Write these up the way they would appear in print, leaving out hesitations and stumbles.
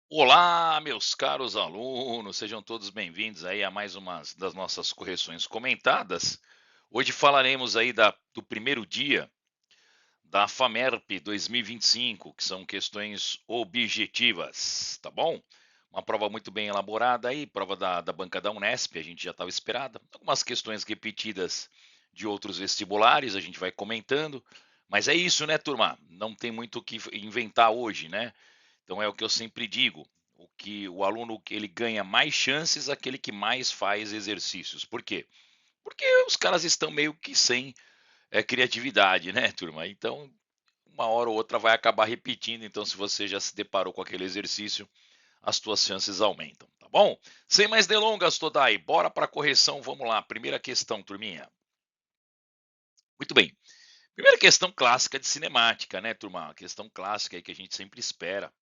Olá, meus caros alunos, sejam todos bem-vindos aí a mais uma das nossas correções comentadas. Hoje falaremos aí do primeiro dia da FAMERP 2025, que são questões objetivas, tá bom? Uma prova muito bem elaborada aí, prova da banca da Unesp, a gente já estava esperada. Algumas questões repetidas de outros vestibulares, a gente vai comentando. Mas é isso, né, turma? Não tem muito o que inventar hoje, né? Então é o que eu sempre digo, o que o aluno que ele ganha mais chances, aquele que mais faz exercícios. Por quê? Porque os caras estão meio que sem criatividade, né, turma? Então, uma hora ou outra vai acabar repetindo. Então, se você já se deparou com aquele exercício, as tuas chances aumentam, tá bom? Sem mais delongas, Todai, bora para a correção. Vamos lá. Primeira questão, turminha. Muito bem. Primeira questão clássica de cinemática, né, turma? Uma questão clássica aí que a gente sempre espera,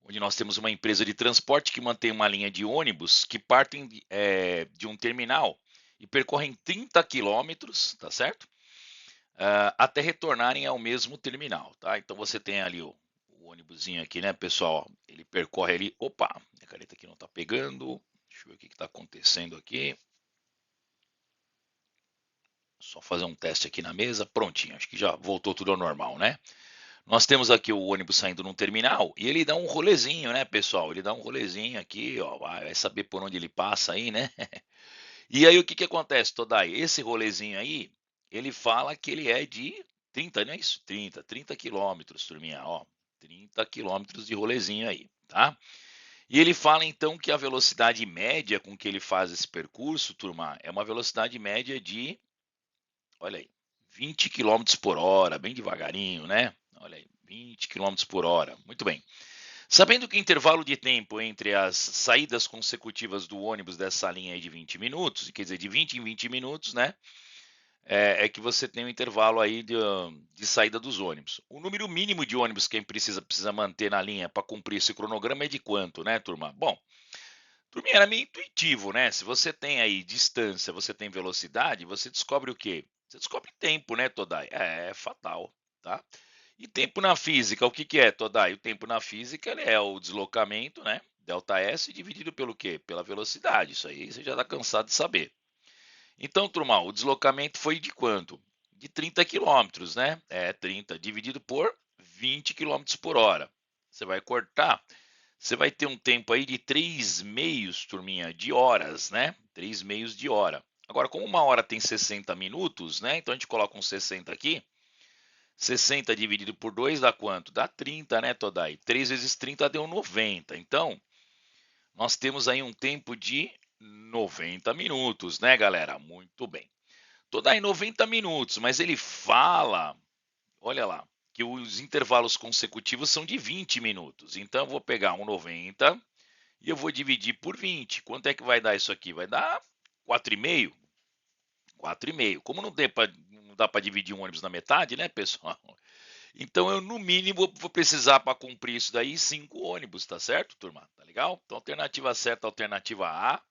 onde nós temos uma empresa de transporte que mantém uma linha de ônibus que partem de um terminal e percorrem 30 quilômetros, tá certo? Até retornarem ao mesmo terminal, tá? Então você tem ali o ônibusinho aqui, né, pessoal? Ele percorre ali. Opa, minha caneta aqui não tá pegando. Deixa eu ver o que está acontecendo aqui. Só fazer um teste aqui na mesa. Prontinho, acho que já voltou tudo ao normal, né? Nós temos aqui o ônibus saindo num terminal e ele dá um rolezinho, né, pessoal? Ele dá um rolezinho aqui, ó, vai saber por onde ele passa aí, né? E aí o que que acontece, Todai? Esse rolezinho aí, ele fala que ele é de 30, não é isso? 30 quilômetros, turminha, ó. 30 quilômetros de rolezinho aí, tá? E ele fala então que a velocidade média com que ele faz esse percurso, turma, é uma velocidade média de, olha aí, 20 quilômetros por hora, bem devagarinho, né? Olha aí, 20 quilômetros por hora. Muito bem. Sabendo que o intervalo de tempo entre as saídas consecutivas do ônibus dessa linha é de 20 minutos, quer dizer, de 20 em 20 minutos, né? É que você tem um intervalo aí de saída dos ônibus. O número mínimo de ônibus que a empresa precisa manter na linha para cumprir esse cronograma é de quanto, né, turma? Bom, turma, era meio intuitivo, né? Se você tem aí distância, você tem velocidade, você descobre o quê? Você descobre tempo, né, Todai? É fatal, tá? E tempo na física, o que que é, Todai? O tempo na física ele é o deslocamento, né? Delta S dividido pelo quê? Pela velocidade. Isso aí você já está cansado de saber. Então, turma, o deslocamento foi de quanto? De 30 quilômetros, né? 30 dividido por 20 quilômetros por hora. Você vai cortar, você vai ter um tempo aí de 3 meios, turminha, de horas, né? 3 meios de hora. Agora, como uma hora tem 60 minutos, né? Então a gente coloca um 60 aqui. 60 dividido por 2 dá quanto? Dá 30, né, Todai? 3 vezes 30 deu 90. Então, nós temos aí um tempo de 90 minutos, né, galera? Muito bem. Todai 90 minutos, mas ele fala, olha lá, que os intervalos consecutivos são de 20 minutos. Então, eu vou pegar um 90 e eu vou dividir por 20. Quanto é que vai dar isso aqui? Vai dar 4,5. 4,5. Como não dá para dividir um ônibus na metade, né, pessoal? Então eu, no mínimo, vou precisar para cumprir isso daí 5 ônibus, tá certo, turma? Tá legal? Então, alternativa certa, alternativa A.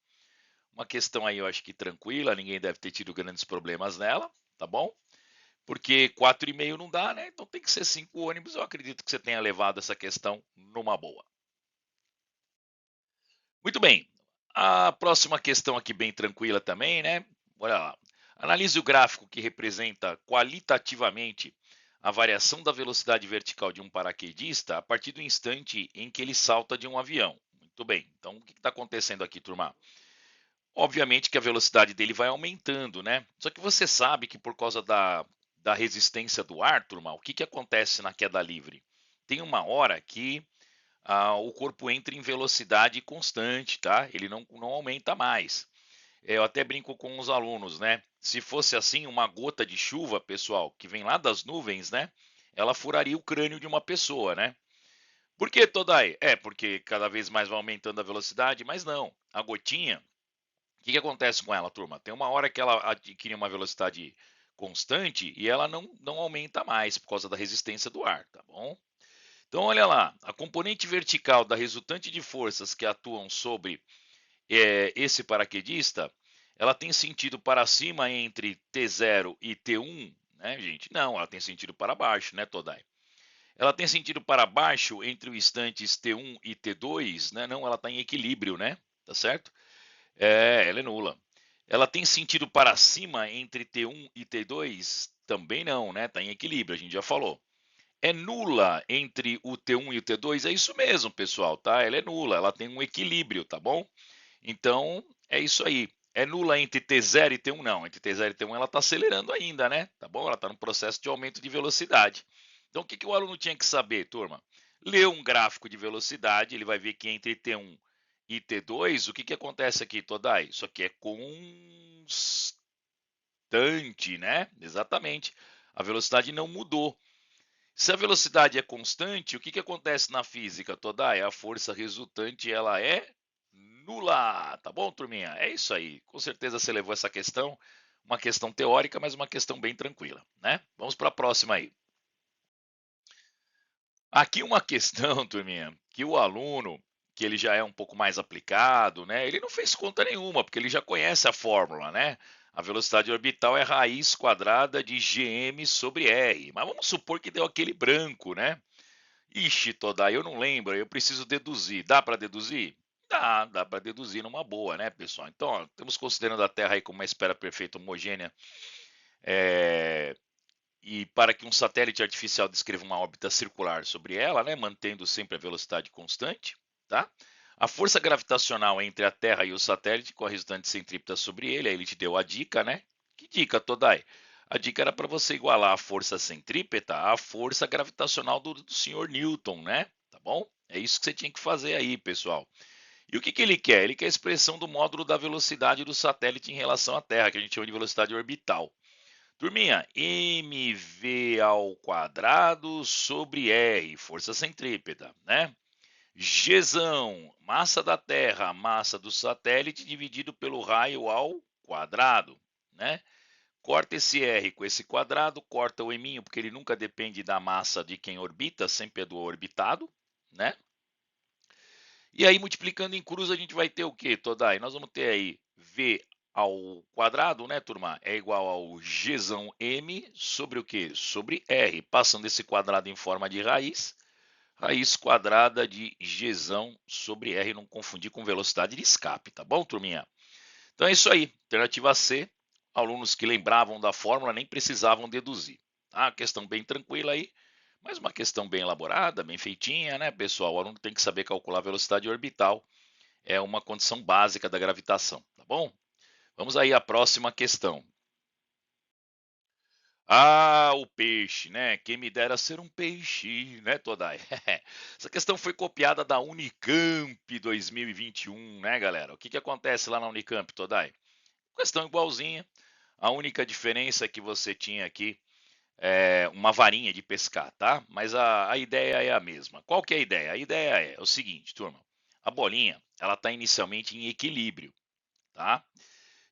Uma questão aí, eu acho que tranquila, ninguém deve ter tido grandes problemas nela, tá bom? Porque 4,5 não dá, né? Então tem que ser 5 ônibus. Eu acredito que você tenha levado essa questão numa boa. Muito bem. A próxima questão aqui, bem tranquila também, né? Olha lá. Analise o gráfico que representa qualitativamente a variação da velocidade vertical de um paraquedista a partir do instante em que ele salta de um avião. Muito bem. Então, o que está acontecendo aqui, turma? Obviamente que a velocidade dele vai aumentando, né? Só que você sabe que por causa da resistência do ar, turma, o que, que acontece na queda livre? Tem uma hora que o corpo entra em velocidade constante, tá? Ele não aumenta mais. Eu até brinco com os alunos, né? Se fosse assim, uma gota de chuva, pessoal, que vem lá das nuvens, né? Ela furaria o crânio de uma pessoa, né? Por que, Todai? Porque cada vez mais vai aumentando a velocidade, mas não. A gotinha, o que, que acontece com ela, turma? Tem uma hora que ela adquire uma velocidade constante e ela não aumenta mais por causa da resistência do ar, tá bom? Então, olha lá, a componente vertical da resultante de forças que atuam sobre esse paraquedista, ela tem sentido para cima entre T0 e T1, né, gente? Não, ela tem sentido para baixo, né, Todai? Ela tem sentido para baixo entre os instantes T1 e T2, né? Não, ela está em equilíbrio, né? Tá certo? Ela é nula. Ela tem sentido para cima entre T1 e T2? Também não, né? Está em equilíbrio, a gente já falou. É nula entre o T1 e o T2? É isso mesmo, pessoal, tá? Ela é nula, ela tem um equilíbrio, tá bom? Então, é isso aí. É nula entre T0 e T1? Não, entre T0 e T1 ela está acelerando ainda, né? Tá bom? Ela está no processo de aumento de velocidade. Então, o que o aluno tinha que saber, turma? Ler um gráfico de velocidade, ele vai ver que entre T1 e T2, o que acontece aqui, Todai? Isso aqui é constante, né? Exatamente. A velocidade não mudou. Se a velocidade é constante, o que acontece na física, Todai? A força resultante ela é nula, tá bom, turminha? É isso aí. Com certeza você levou essa questão, uma questão teórica, mas uma questão bem tranquila, né? Vamos para a próxima aí. Aqui uma questão, turminha, que o aluno, que ele já é um pouco mais aplicado, né? Ele não fez conta nenhuma, porque ele já conhece a fórmula, né? A velocidade orbital é raiz quadrada de gm sobre r. Mas vamos supor que deu aquele branco, né? Ixi, Todai, eu não lembro, eu preciso deduzir. Dá para deduzir? Dá para deduzir numa boa, né, pessoal? Então, ó, estamos considerando a Terra aí como uma esfera perfeita homogênea, é, e para que um satélite artificial descreva uma órbita circular sobre ela, né, mantendo sempre a velocidade constante, tá? A força gravitacional entre a Terra e o satélite com a resultante centrípeta sobre ele, aí ele te deu a dica, né? Que dica, Todai? A dica era para você igualar a força centrípeta à força gravitacional do senhor Newton, né? Tá bom? É isso que você tinha que fazer aí, pessoal. E o que ele quer? Ele quer a expressão do módulo da velocidade do satélite em relação à Terra, que a gente chama de velocidade orbital. Turminha, mv ao quadrado sobre r, força centrípeta, né? Gzão, massa da Terra, massa do satélite dividido pelo raio ao quadrado, né? Corta esse r com esse quadrado, corta o eminho, porque ele nunca depende da massa de quem orbita, sempre é do orbitado, né? E aí, multiplicando em cruz, a gente vai ter o quê, Todai? Nós vamos ter aí v ao quadrado, né, turma? É igual ao gzão m sobre o quê? Sobre r. Passando esse quadrado em forma de raiz, raiz quadrada de gzão sobre r, não confundir com velocidade de escape, tá bom, turminha? Então é isso aí. Alternativa C, alunos que lembravam da fórmula nem precisavam deduzir. Tá? Questão bem tranquila aí, mas uma questão bem elaborada, bem feitinha, né, pessoal? O aluno tem que saber calcular a velocidade orbital, é uma condição básica da gravitação, tá bom? Vamos aí à próxima questão. Ah, o peixe, né? Quem me dera ser um peixe, né, Todai? Essa questão foi copiada da Unicamp 2021, né, galera? O que acontece lá na Unicamp, Todai? Questão igualzinha. A única diferença é que você tinha aqui uma varinha de pescar, tá? Mas a ideia é a mesma. Qual que é a ideia? A ideia é o seguinte, turma. A bolinha, ela está inicialmente em equilíbrio, tá?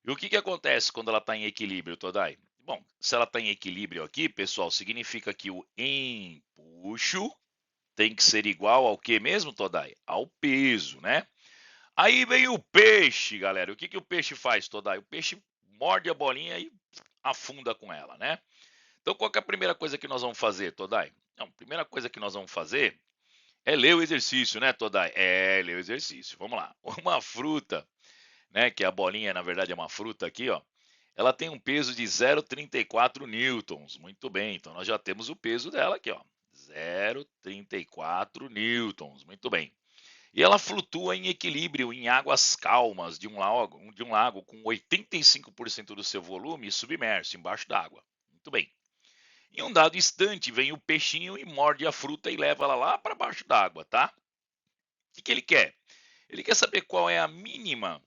E o que acontece quando ela está em equilíbrio, Todai? Bom, se ela está em equilíbrio aqui, pessoal, significa que o empuxo tem que ser igual ao que mesmo, Todai? Ao peso, né? Aí vem o peixe, galera. O que o peixe faz, Todai? O peixe morde a bolinha e afunda com ela, né? Então, qual que é a primeira coisa que nós vamos fazer, Todai? Não, a primeira coisa que nós vamos fazer é ler o exercício, né, Todai? É, ler o exercício. Vamos lá. Uma fruta, né, que a bolinha, na verdade, é uma fruta aqui, ó. Ela tem um peso de 0,34 newtons. Muito bem, então nós já temos o peso dela aqui, ó. 0,34 newtons. Muito bem. E ela flutua em equilíbrio em águas calmas de um lago com 85% do seu volume submerso embaixo d'água. Muito bem. Em um dado instante, vem o peixinho e morde a fruta e leva ela lá para baixo d'água, tá? O que ele quer? Ele quer saber qual é a mínima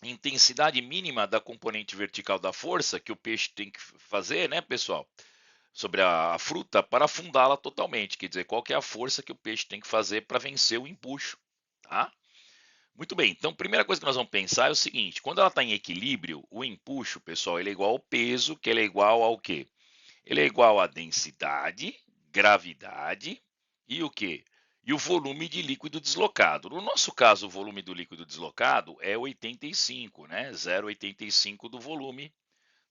intensidade mínima da componente vertical da força que o peixe tem que fazer, né, pessoal? Sobre a fruta para afundá-la totalmente. Quer dizer, qual que é a força que o peixe tem que fazer para vencer o empuxo, tá? Muito bem, então a primeira coisa que nós vamos pensar é o seguinte: quando ela está em equilíbrio, o empuxo, pessoal, ele é igual ao peso, que ele é igual ao quê? Ele é igual à densidade, gravidade e o quê? E o volume de líquido deslocado. No nosso caso, o volume do líquido deslocado é 85, né? 0,85 do volume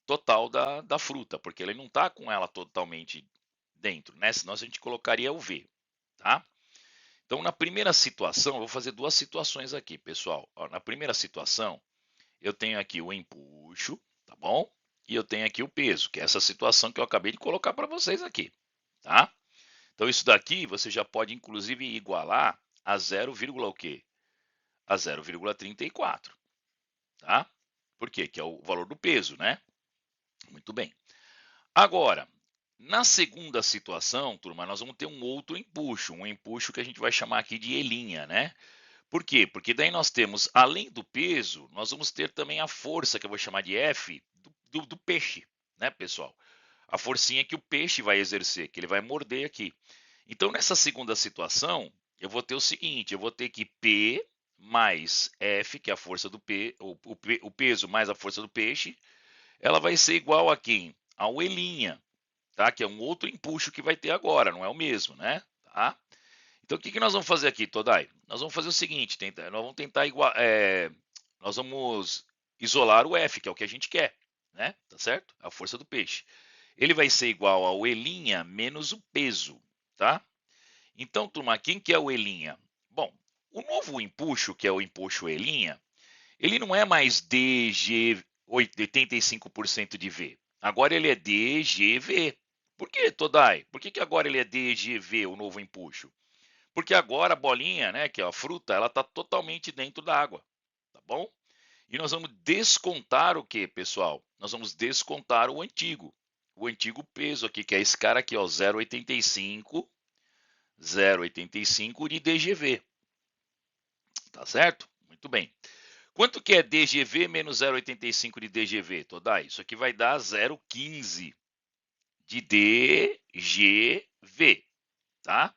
total da fruta, porque ele não está com ela totalmente dentro, né? Senão a gente colocaria o V, tá? Então, na primeira situação, eu vou fazer duas situações aqui, pessoal. Ó, na primeira situação, eu tenho aqui o empuxo, tá bom? E eu tenho aqui o peso, que é essa situação que eu acabei de colocar para vocês aqui, tá? Então, isso daqui você já pode, inclusive, igualar a 0, o quê? A 0,34, tá? Por quê? Que é o valor do peso, né? Muito bem. Agora, na segunda situação, turma, nós vamos ter um outro empuxo, um empuxo que a gente vai chamar aqui de elinha, né? Por quê? Porque daí nós temos, além do peso, nós vamos ter também a força, que eu vou chamar de F, do peixe, né, pessoal? A forcinha que o peixe vai exercer, que ele vai morder aqui. Então, nessa segunda situação, eu vou ter o seguinte, eu vou ter que P mais F, que é a força do o peso mais a força do peixe, ela vai ser igual a quem? Ao elinha, tá? Que é um outro empuxo que vai ter agora, não é o mesmo, né? Tá? Então, o que, que nós vamos fazer aqui, Todai? Nós vamos fazer o seguinte, nós vamos tentar nós vamos isolar o F, que é o que a gente quer, né? Tá certo? A força do peixe. Ele vai ser igual ao elinha menos o peso, tá? Então, turma, quem que é o elinha? Bom, o novo empuxo, que é o empuxo elinha, ele não é mais DG 85% de V. Agora ele é DGV. Por que, Todai? Por que agora ele é DGV, o novo empuxo? Porque agora a bolinha, né, que é a fruta, ela está totalmente dentro da água, tá bom? E nós vamos descontar o que, pessoal? Nós vamos descontar o antigo peso aqui, que é esse cara aqui, ó, 0,85 de DGV, tá certo? Muito bem. Quanto que é DGV menos 0,85 de DGV, Todai? Isso aqui vai dar 0,15 de DGV, tá?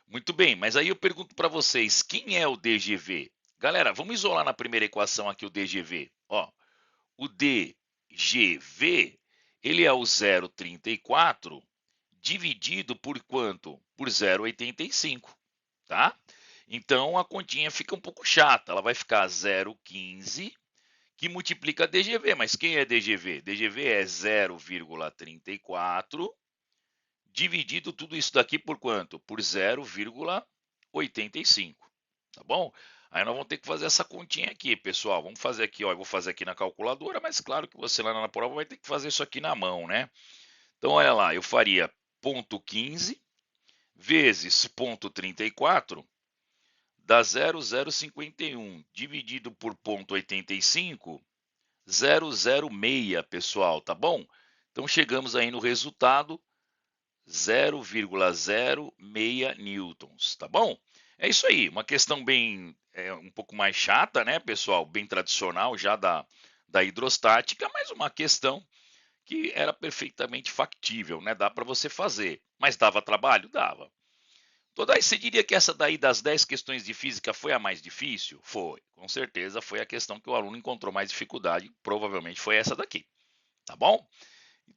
Muito bem, mas aí eu pergunto para vocês, quem é o DGV? Galera, vamos isolar na primeira equação aqui o DGV. Ó, o DGV, ele é o 0,34 dividido por quanto? Por 0,85, tá? Então a continha fica um pouco chata, ela vai ficar 0,15 que multiplica DGV, mas quem é DGV? DGV é 0,34 dividido tudo isso daqui por quanto? Por 0,85, tá bom? Aí nós vamos ter que fazer essa continha aqui, pessoal. Vamos fazer aqui, ó, eu vou fazer aqui na calculadora, mas claro que você lá na prova vai ter que fazer isso aqui na mão, né? Então, olha lá, eu faria 0,15 vezes 0,34 dá 0,051 dividido por 0,85, 0,06, pessoal, tá bom? Então, chegamos aí no resultado 0,06 newtons, tá bom? É isso aí, uma questão bem, um pouco mais chata, né, pessoal? Bem tradicional já da hidrostática, mas uma questão que era perfeitamente factível, né? Dá para você fazer, mas dava trabalho? Dava. Toda aí, você diria que essa daí das 10 questões de física foi a mais difícil? Foi, com certeza foi a questão que o aluno encontrou mais dificuldade, provavelmente foi essa daqui, tá bom?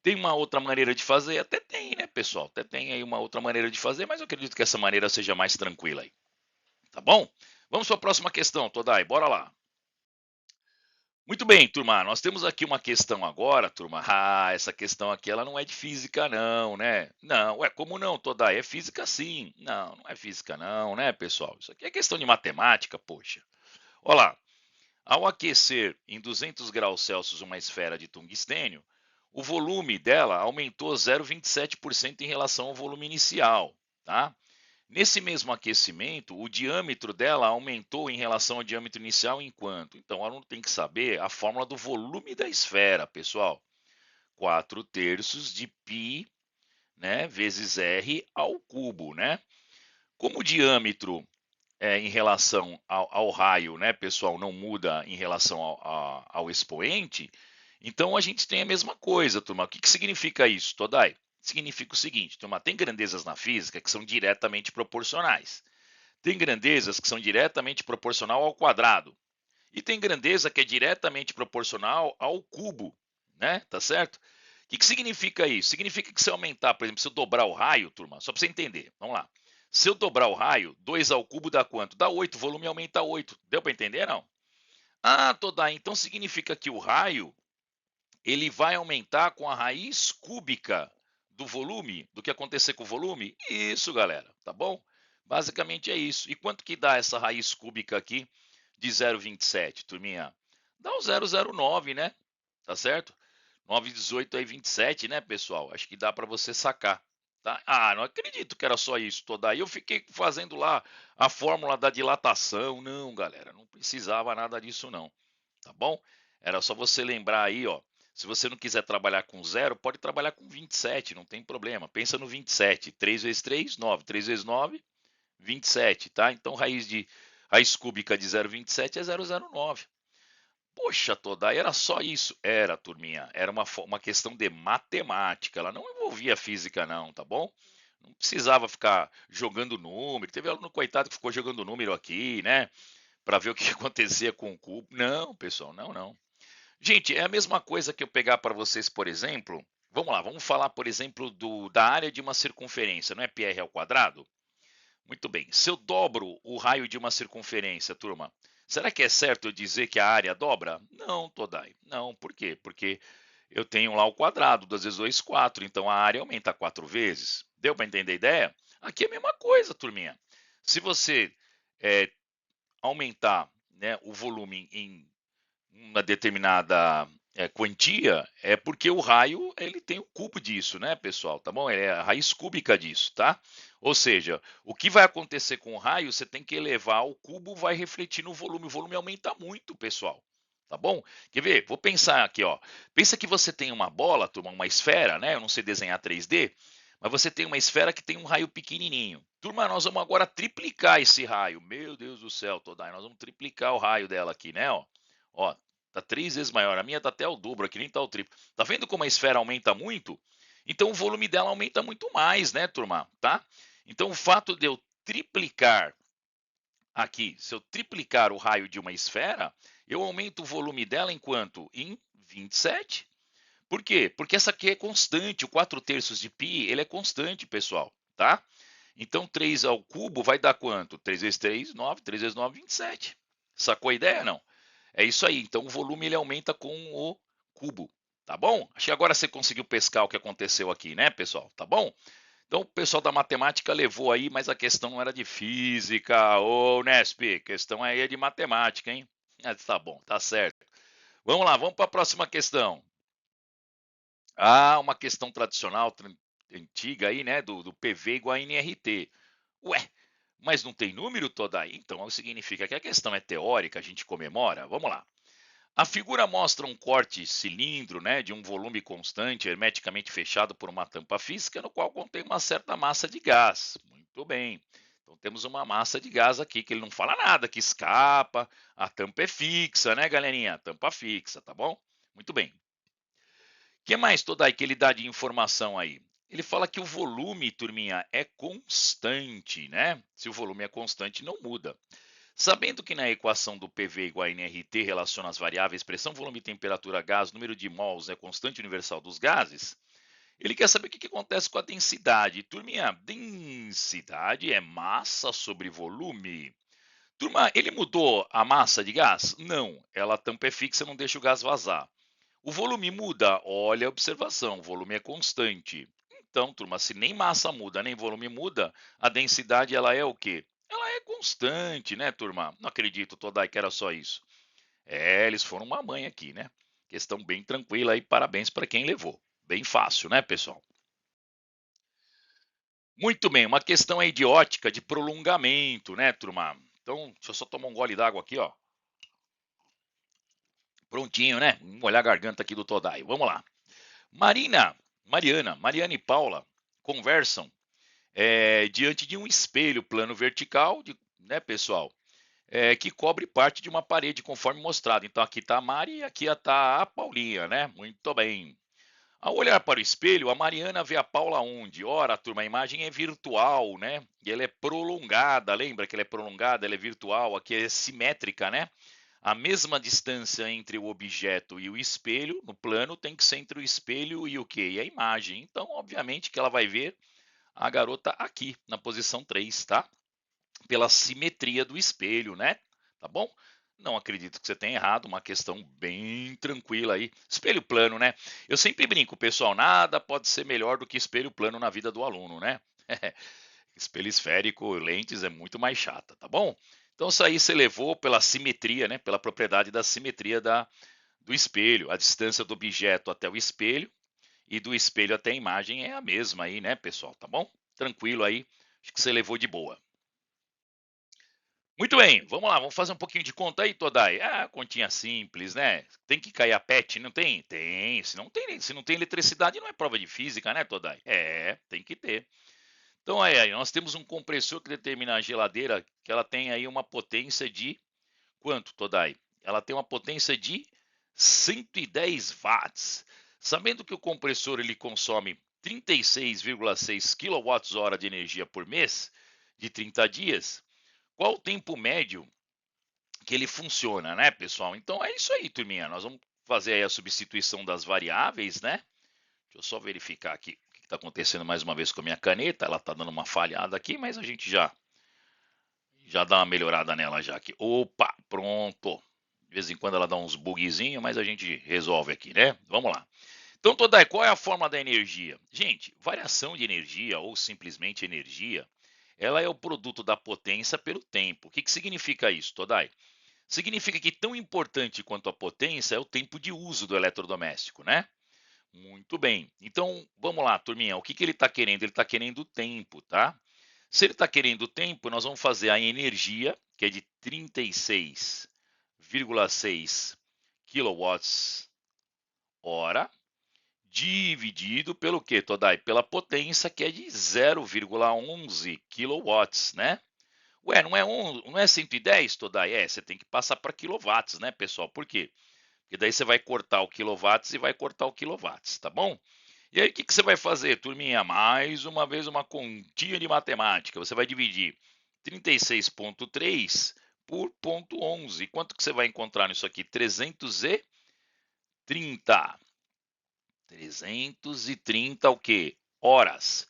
Tem uma outra maneira de fazer? Até tem, né, pessoal? Até tem aí uma outra maneira de fazer, mas eu acredito que essa maneira seja mais tranquila aí. Tá bom? Vamos para a próxima questão, Todai. Bora lá. Muito bem, turma. Nós temos aqui uma questão agora, turma. Ah, essa questão aqui ela não é de física, não, né? Não, ué, como não, Todai? É física sim. Não, não é física, não, né, pessoal? Isso aqui é questão de matemática, poxa. Olha lá. Ao aquecer em 200 graus Celsius uma esfera de tungstênio, o volume dela aumentou 0,27% em relação ao volume inicial, tá? Nesse mesmo aquecimento, o diâmetro dela aumentou em relação ao diâmetro inicial em quanto? Então, o aluno tem que saber a fórmula do volume da esfera, pessoal. 4 terços de π, né, vezes r ao cubo, né? Como o diâmetro em relação ao raio, né, pessoal, não muda em relação ao expoente, então a gente tem a mesma coisa, turma. O que significa isso, Todai? Significa o seguinte, turma, tem grandezas na física que são diretamente proporcionais. Tem grandezas que são diretamente proporcional ao quadrado. E tem grandeza que é diretamente proporcional ao cubo, né? Tá certo? O que significa isso? Significa que se eu aumentar, por exemplo, se eu dobrar o raio, turma, só para você entender, vamos lá. Se eu dobrar o raio, 2 ao cubo dá quanto? Dá 8, o volume aumenta 8. Deu para entender, não? Ah, Todai, então significa que o raio ele vai aumentar com a raiz cúbica do volume, do que acontecer com o volume? Isso, galera, tá bom? Basicamente é isso. E quanto que dá essa raiz cúbica aqui de 0,27, turminha? Dá um 0,09, né? Tá certo? 9,18 aí 27, né, pessoal? Acho que dá para você sacar. Tá? Ah, não acredito que era só isso toda. Aí eu fiquei fazendo lá a fórmula da dilatação. Não, galera, não precisava nada disso não. Tá bom? Era só você lembrar aí, ó. Se você não quiser trabalhar com zero, pode trabalhar com 27, não tem problema. Pensa no 27. 3 vezes 3, 9. 3 vezes 9, 27, tá? Então raiz cúbica de 0,27 é 0,09. Poxa, toda, era só isso? Era, turminha. Era uma questão de matemática. Ela não envolvia física, não, tá bom? Não precisava ficar jogando número. Teve aluno coitado que ficou jogando número aqui, né? Para ver o que acontecia com o cubo. Não, pessoal, não, não. Gente, é a mesma coisa que eu pegar para vocês, por exemplo. Vamos lá, vamos falar, por exemplo, da área de uma circunferência, não é πr ao quadrado? Muito bem. Se eu dobro o raio de uma circunferência, turma, será que é certo eu dizer que a área dobra? Não, Todai. Não, por quê? Porque eu tenho lá o quadrado, 2 vezes 2, 4, então a área aumenta 4 vezes. Deu para entender a ideia? Aqui é a mesma coisa, turminha. Se você aumentar, né, o volume em uma determinada quantia, é porque o raio ele tem o cubo disso, né, pessoal? Tá bom? É a raiz cúbica disso, tá? Ou seja, o que vai acontecer com o raio, você tem que elevar o cubo, vai refletir no volume. O volume aumenta muito, pessoal. Tá bom? Quer ver? Vou pensar aqui, ó. Pensa que você tem uma bola, turma, uma esfera, né? Eu não sei desenhar 3D, mas você tem uma esfera que tem um raio pequenininho. Turma, nós vamos agora triplicar esse raio. Meu Deus do céu, Todai, nós vamos triplicar o raio dela aqui, né? Ó, tá 3 vezes maior. A minha tá até o dobro aqui, nem tá o triplo. Tá vendo como a esfera aumenta muito? Então o volume dela aumenta muito mais, né, turma? Tá? Então o fato de eu triplicar aqui, se eu triplicar o raio de uma esfera, eu aumento o volume dela em quanto? Em 27. Por quê? Porque essa aqui é constante, o 4/3 de π, ele é constante, pessoal, tá? Então 3 ao cubo vai dar quanto? 3 vezes 3, 9, 3 vezes 9, 27. Sacou a ideia, não? É isso aí, então o volume ele aumenta com o cubo, tá bom? Acho que agora você conseguiu pescar o que aconteceu aqui, né, pessoal? Tá bom? Então o pessoal da matemática levou aí, mas a questão não era de física, ô Nesp, a questão aí é de matemática, hein? Tá bom, tá certo. Vamos lá, vamos para a próxima questão. Ah, uma questão tradicional, antiga aí, né, do PV igual a NRT. Ué, mas não tem número toda aí? Então significa que a questão é teórica, a gente comemora? Vamos lá. A figura mostra um corte cilindro, né, de um volume constante, hermeticamente fechado por uma tampa física, no qual contém uma certa massa de gás. Muito bem. Então temos uma massa de gás aqui, que ele não fala nada, que escapa, a tampa é fixa, né, galerinha? A tampa fixa, tá bom? Muito bem. O que mais, Todai, que ele dá de informação aí? Ele fala que o volume, turminha, é constante, né? Se o volume é constante, não muda. Sabendo que na equação do PV igual a NRT relaciona as variáveis pressão, volume, temperatura, gás, número de mols é constante universal dos gases, ele quer saber o que acontece com a densidade. Turminha, densidade é massa sobre volume. Turma, ele mudou a massa de gás? Não, ela tampa é fixa, não deixa o gás vazar. O volume muda? Olha a observação, o volume é constante. Então, turma, se nem massa muda, nem volume muda, a densidade ela é o quê? Ela é constante, né, turma? Não acredito, Todai, que era só isso. É, eles foram uma mãe aqui, né? Questão bem tranquila aí, parabéns para quem levou. Bem fácil, né, pessoal? Muito bem, uma questão aí de ótica, de prolongamento, né, turma? Então, deixa eu só tomar um gole d'água aqui, ó. Prontinho, né? Vamos molhar a garganta aqui do Todai. Vamos lá. Mariana e Paula conversam diante de um espelho plano vertical, né, pessoal, que cobre parte de uma parede, conforme mostrado. Então aqui está a Mari e aqui está a Paulinha, né? Muito bem. Ao olhar para o espelho, a Mariana vê a Paula onde? Ora, turma, a imagem é virtual, né? E ela é prolongada, lembra que ela é prolongada, ela é virtual, aqui é simétrica, né? A mesma distância entre o objeto e o espelho, no plano, tem que ser entre o espelho e o quê? E a imagem. Então, obviamente que ela vai ver a garota aqui, na posição 3, tá? Pela simetria do espelho, né? Tá bom? Não acredito que você tenha errado, uma questão bem tranquila aí. Espelho plano, né? Eu sempre brinco, pessoal, nada pode ser melhor do que espelho plano na vida do aluno, né? Espelho esférico, lentes é muito mais chata, tá bom? Então isso aí você levou pela simetria, né? Pela propriedade da simetria do espelho. A distância do objeto até o espelho e do espelho até a imagem é a mesma aí, né, pessoal? Tá bom? Tranquilo aí. Acho que você levou de boa. Muito bem, vamos lá, vamos fazer um pouquinho de conta aí, Todai. Ah, continha simples, né? Tem que cair a PET, não tem? Tem. Se não tem eletricidade, não é prova de física, né, Todai? É, tem que ter. Então, aí, nós temos um compressor que determina a geladeira que ela tem aí uma potência de quanto, Todai? Ela tem uma potência de 110 watts. Sabendo que o compressor ele consome 36,6 kWh de energia por mês, de 30 dias, qual o tempo médio que ele funciona, né, pessoal? Então é isso aí, turminha. Nós vamos fazer aí a substituição das variáveis, né? Deixa eu só verificar aqui o que está acontecendo mais uma vez com a minha caneta. Ela está dando uma falhada aqui, mas a gente já dá uma melhorada nela já aqui. Opa, pronto. De vez em quando ela dá uns bugzinhos, mas a gente resolve aqui, né? Vamos lá. Então, Todai, qual é a forma da energia? Gente, variação de energia ou simplesmente energia, ela é o produto da potência pelo tempo. O que significa isso, Todai? Significa que tão importante quanto a potência é o tempo de uso do eletrodoméstico, né? Muito bem. Então, vamos lá, turminha. O que ele está querendo? Ele está querendo tempo, tá? Se ele está querendo tempo, nós vamos fazer a energia, que é de 36,6 quilowatts hora, dividido pelo quê, Todai? Pela potência, que é de 0,11 quilowatts, né? Ué, não é 110, Todai? É, você tem que passar para quilowatts, né, pessoal? Por quê? Porque daí você vai cortar o quilowatts e vai cortar o quilowatts, tá bom? E aí, o que você vai fazer, turminha? Mais uma vez, uma continha de matemática. Você vai dividir 36,3 por 0,11. Quanto que você vai encontrar nisso aqui? 330. 330 o quê? Horas.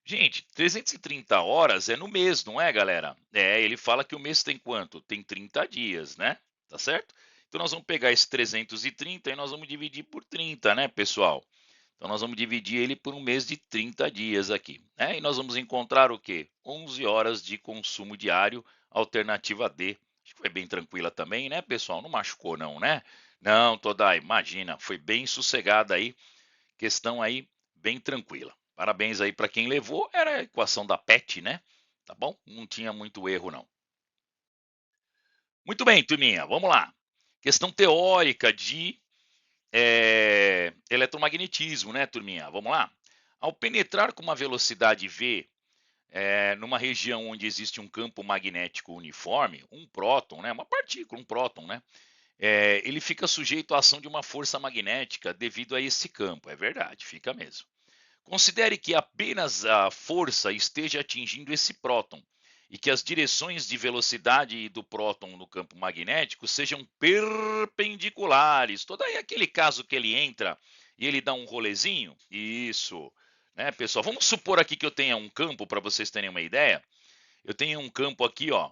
Gente, 330 horas é no mês, não é, galera? É, ele fala que o mês tem quanto? Tem 30 dias, né? Tá certo? Então, nós vamos pegar esse 330 e nós vamos dividir por 30, né, pessoal? Então, nós vamos dividir ele por um mês de 30 dias aqui, né? E nós vamos encontrar o quê? 11 horas de consumo diário, alternativa D. Acho que foi bem tranquila também, né, pessoal? Não machucou não, né? Não, Todai, imagina, foi bem sossegada aí, questão aí bem tranquila. Parabéns aí para quem levou, era a equação da PET, né? Tá bom? Não tinha muito erro não. Muito bem, turminha, vamos lá. Questão teórica de eletromagnetismo, né, turminha? Vamos lá? Ao penetrar com uma velocidade v numa região onde existe um campo magnético uniforme, um próton, né, uma partícula, um próton, né, ele fica sujeito à ação de uma força magnética devido a esse campo. É verdade, fica mesmo. Considere que apenas a força esteja atingindo esse próton e que as direções de velocidade do próton no campo magnético sejam perpendiculares. Todo aí aquele caso que ele entra e ele dá um rolezinho. Isso, né, pessoal? Vamos supor aqui que eu tenha um campo, para vocês terem uma ideia. Eu tenho um campo aqui, ó.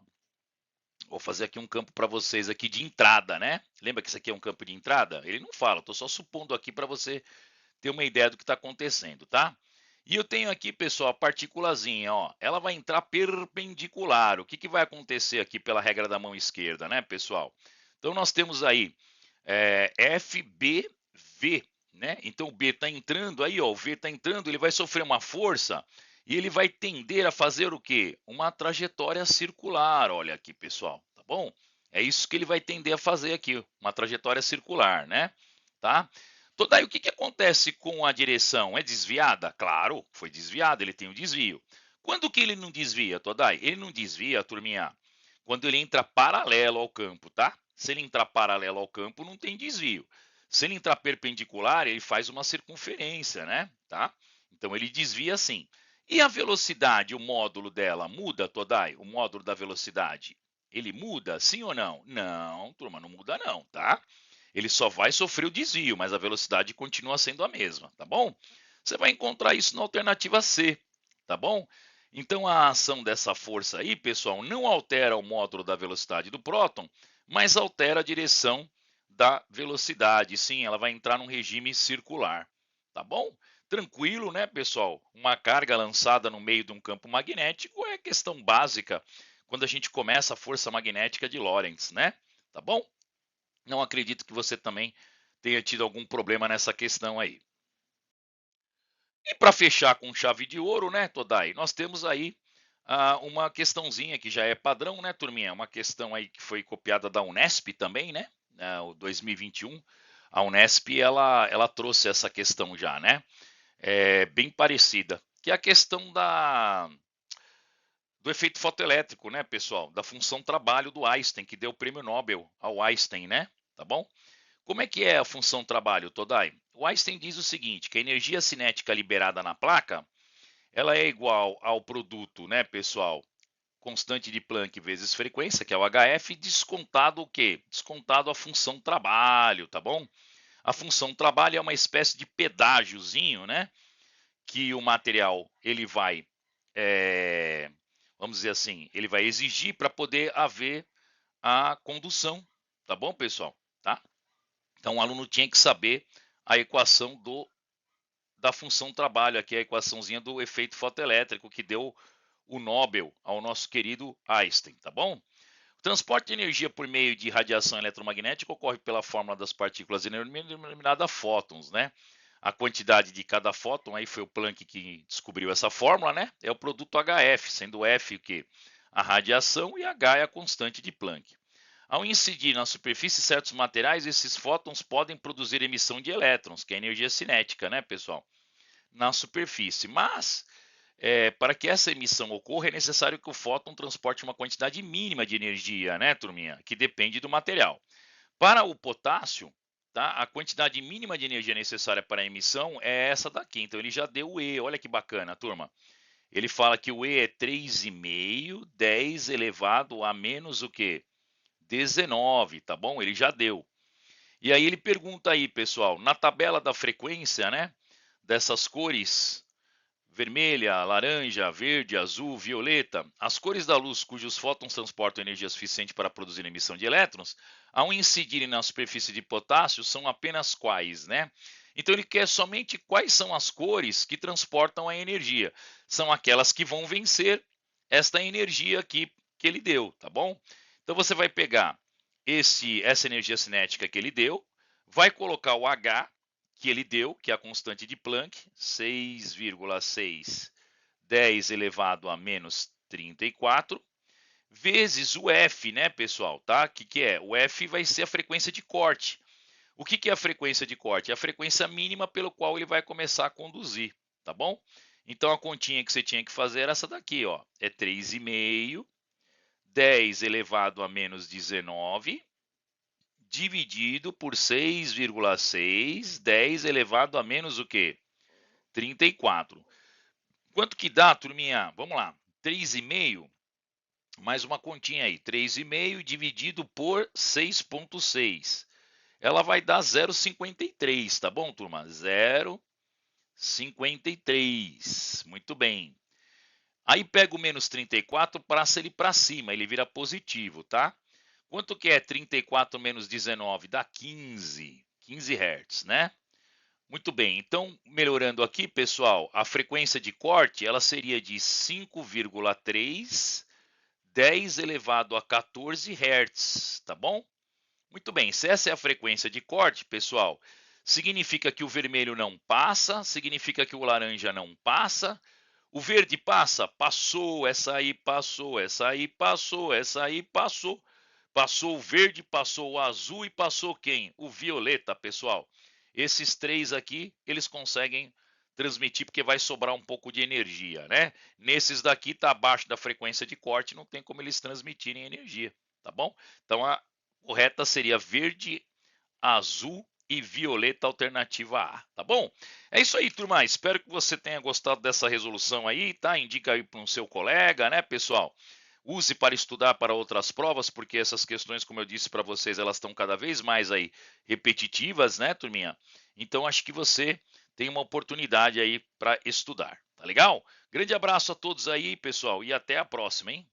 Vou fazer aqui um campo para vocês aqui de entrada, né? Lembra que isso aqui é um campo de entrada? Ele não fala, estou só supondo aqui para você ter uma ideia do que está acontecendo, tá? E eu tenho aqui, pessoal, a partículazinha, ó. Ela vai entrar perpendicular. O que vai acontecer aqui pela regra da mão esquerda, né, pessoal? Então, nós temos aí FBV, né? Então, o B está entrando aí, ó. O V está entrando, ele vai sofrer uma força e ele vai tender a fazer o quê? Uma trajetória circular. Olha aqui, pessoal, tá bom? É isso que ele vai tender a fazer aqui, uma trajetória circular, né? Tá? Daí o que acontece com a direção? É desviada? Claro, foi desviada, ele tem um desvio. Quando que ele não desvia, Todai? Ele não desvia, turminha, quando ele entra paralelo ao campo, tá? Se ele entrar paralelo ao campo, não tem desvio. Se ele entrar perpendicular, ele faz uma circunferência, né? Tá? Então ele desvia sim. E a velocidade, o módulo dela muda, Todai? O módulo da velocidade, ele muda, sim ou não? Não, turma, não muda não, tá? Ele só vai sofrer o desvio, mas a velocidade continua sendo a mesma, tá bom? Você vai encontrar isso na alternativa C, tá bom? Então, a ação dessa força aí, pessoal, não altera o módulo da velocidade do próton, mas altera a direção da velocidade. Sim, ela vai entrar num regime circular, tá bom? Tranquilo, né, pessoal? Uma carga lançada no meio de um campo magnético é questão básica quando a gente começa a força magnética de Lorentz, né? Tá bom? Não acredito que você também tenha tido algum problema nessa questão aí. E para fechar com chave de ouro, né, Todai, nós temos aí uma questãozinha que já é padrão, né, turminha? Uma questão aí que foi copiada da Unesp também, né? O 2021. A Unesp, ela trouxe essa questão já, né? Bem parecida. Que é a questão do efeito fotoelétrico, né, pessoal? Da função trabalho do Einstein, que deu o prêmio Nobel ao Einstein, né? Tá bom? Como é que é a função trabalho, Todai? O Einstein diz o seguinte, que a energia cinética liberada na placa, ela é igual ao produto, né, pessoal? Constante de Planck vezes frequência, que é o HF, descontado o quê? Descontado a função trabalho, tá bom? A função trabalho é uma espécie de pedágiozinho, né? Que o material, ele vai, vamos dizer assim, ele vai exigir para poder haver a condução, tá bom, pessoal? Tá? Então, o aluno tinha que saber a equação da função trabalho, aqui a equaçãozinha do efeito fotoelétrico, que deu o Nobel ao nosso querido Einstein, tá bom? O transporte de energia por meio de radiação eletromagnética ocorre pela fórmula das partículas denominada fótons, né? A quantidade de cada fóton, aí foi o Planck que descobriu essa fórmula, né? É o produto HF, sendo F o quê? A radiação e H é a constante de Planck. Ao incidir na superfície certos materiais, esses fótons podem produzir emissão de elétrons, que é energia cinética, né, pessoal? Na superfície. Mas, para que essa emissão ocorra, é necessário que o fóton transporte uma quantidade mínima de energia, né, turminha? Que depende do material. Para o potássio, tá? A quantidade mínima de energia necessária para a emissão é essa daqui. Então, ele já deu o E. Olha que bacana, turma. Ele fala que o E é 3,5, 10 elevado a menos o quê? 19, tá bom? Ele já deu. E aí ele pergunta aí, pessoal, na tabela da frequência, né? Dessas cores, vermelha, laranja, verde, azul, violeta, as cores da luz cujos fótons transportam energia suficiente para produzir emissão de elétrons, ao incidirem na superfície de potássio, são apenas quais, né? Então ele quer somente quais são as cores que transportam a energia. São aquelas que vão vencer esta energia aqui que ele deu, tá bom? Então você vai pegar essa energia cinética que ele deu, vai colocar o H que ele deu, que é a constante de Planck, 6,6, 10 elevado a menos 34, vezes o F, né, pessoal, tá? Que é? O F vai ser a frequência de corte. O que é a frequência de corte? É a frequência mínima pelo qual ele vai começar a conduzir, tá bom? Então, a continha que você tinha que fazer era essa daqui, ó. É 3,5, 10 elevado a menos 19, dividido por 6,6, 10 elevado a menos o quê? 34. Quanto que dá, turminha? Vamos lá. 3,5, mais uma continha aí. 3,5 dividido por 6,6. Ela vai dar 0,53, tá bom, turma? 0,53. Muito bem. Aí pega o menos 34, passa ele para cima, ele vira positivo, tá? Quanto que é 34 menos 19? Dá 15. 15 Hz, né? Muito bem, então melhorando aqui, pessoal, a frequência de corte ela seria de 5,3, 10 elevado a 14 Hz, tá bom? Muito bem, se essa é a frequência de corte, pessoal, significa que o vermelho não passa, significa que o laranja não passa, o verde passa, passou, essa aí passou, essa aí passou, essa aí passou. Passou o verde, passou o azul e passou quem? O violeta, pessoal. Esses três aqui, eles conseguem transmitir porque vai sobrar um pouco de energia, né? Nesses daqui tá abaixo da frequência de corte, não tem como eles transmitirem energia, tá bom? Então a correta seria verde, azul e violeta alternativa A, tá bom? É isso aí, turma. Espero que você tenha gostado dessa resolução aí, tá? Indica aí para o seu colega, né, pessoal? Use para estudar para outras provas, porque essas questões, como eu disse para vocês, elas estão cada vez mais aí repetitivas, né, turminha? Então acho que você tem uma oportunidade aí para estudar, tá legal? Grande abraço a todos aí, pessoal, e até a próxima, hein?